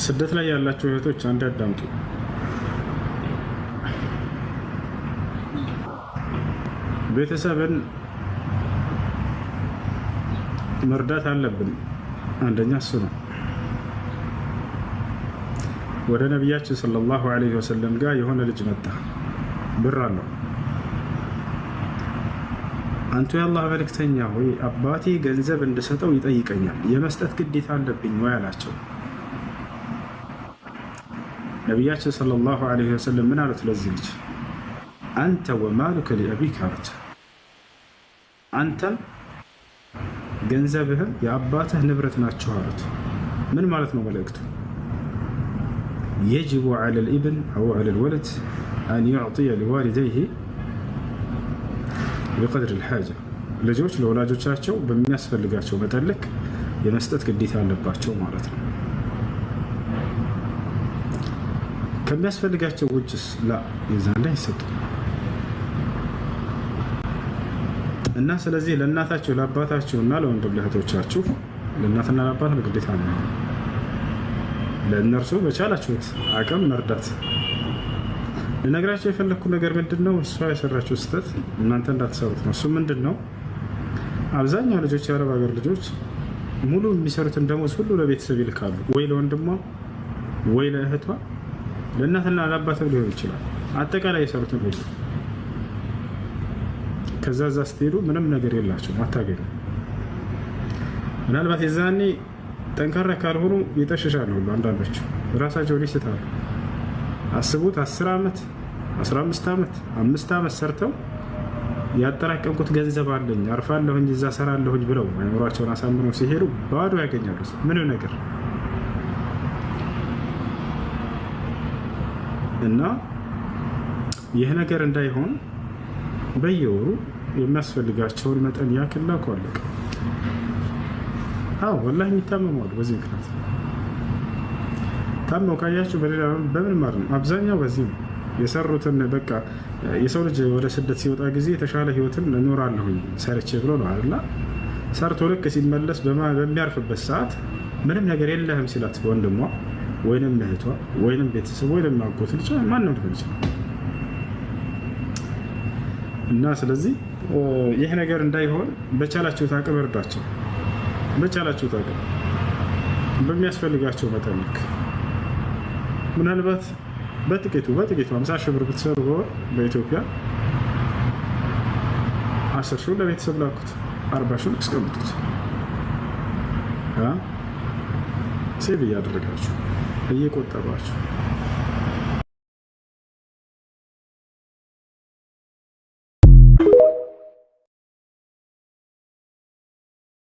ስደት ላይ ያላችሁ እህቶች አንድ አዳምጡ። ቤተሰብን መርዳት አለብን። አንደኛ እሱ ነው። ወደ ነቢያችን ሰለላሁ ዐለይሂ ወሰለም ጋር የሆነ ልጅ መጣ፣ ብር አለው። አንቱ የአላህ መልእክተኛ ሆይ አባቴ ገንዘብ እንድሰጠው ይጠይቀኛል፣ የመስጠት ግዴታ አለብኝ ወይ አላቸው። ነቢያችን ሰለላሁ ዐለይሂ ወሰለም ምን አሉት ለዚህ ልጅ? አንተ ወማሉከ ሊአቢክ አሉት። አንተም ገንዘብህም የአባትህ ንብረት ናቸው አሉት። ምን ማለት ነው መልእክቱ? የጅቡ ዐለል ኢብን አው ዐለል ወለድ አን ዩዕጢየ ሊዋሊደይሂ ቢቀድር ልሓጃ። ልጆች ለወላጆቻቸው በሚያስፈልጋቸው መጠን ልክ የመስጠት ግዴታ አለባቸው ማለት ነው። ከሚያስፈልጋቸው ውጭስ ላ የዛን ላይ ይሰጡ እና ስለዚህ ለእናታችሁ ለአባታችሁ እና ለወንድም ለእህቶቻችሁ ለእናትና ለአባት ግዴታ ነው። ለእነርሱ በቻላችሁት አቅም መርዳት። ልነግራቸው የፈለግኩ ነገር ምንድን ነው? እሷ የሰራችው ስህተት እናንተ እንዳትሰሩት ነው። እሱ ምንድን ነው? አብዛኛው ልጆች የአረብ ሀገር ልጆች ሙሉ የሚሰሩትን ደሞዝ ሁሉ ለቤተሰብ ይልካሉ። ወይ ለወንድሟ ወይ ለእህቷ ለእናትና ለአባትም ሊሆን ይችላል። አጠቃላይ የሰሩትን ሁሉ ከዛ እዛ ስትሄዱ ምንም ነገር የላቸውም፣ አታገኙ። ምናልባት የዛኔ ጠንካራ ካልሆኑ ይጠሽሻሉ ሁሉ። አንዳንዶቹ ራሳቸውን ይስታሉ። አስቡት 10 ዓመት 15 ዓመት 5 ዓመት ሰርተው ያጠራቀምኩት ገንዘብ አለኝ አርፋለሁኝ እዛ ሰራለሁኝ ብለው አእምሯቸውን አሳምነው ሲሄዱ ባዶ ያገኛሉ ምንም ነገር። እና ይህ ነገር እንዳይሆን በየወሩ የሚያስፈልጋቸውን መጠን ያክል ላኩ፣ አለቀ። አዎ ወላሂ የሚታመሙ አሉ። በዚህ ምክንያት ታመው ካያችሁ በሌላ በምን ማለት ነው? አብዛኛው በዚህ ነው የሰሩትን። በቃ የሰው ልጅ ወደ ስደት ሲወጣ ጊዜ የተሻለ ህይወትን እኖራለሁኝ ሰርቼ ብሎ ነው አይደል? ሰርቶ ልክ ሲመለስ በሚያርፍበት ሰዓት ምንም ነገር የለህም ሲላት ወንድሟ ወይንም እህቷ ወይንም ቤተሰብ ወይንም አጎት ልጅ ማንም ሊሆን ይችላል። እና ስለዚህ ይህ ነገር እንዳይሆን በቻላችሁት አቅም እርዷቸው። በቻላችሁት አቅም በሚያስፈልጋቸው መጠን ልክ ምናልባት በጥቂቱ 50 ሺህ ብር ብትሰሩ በወር በኢትዮጵያ 10 ሺህ ለቤተሰብ ላኩት፣ 40 ሺህ አስቀምጡት። ሴቭ እያደረጋችሁ እየቆጠባችሁ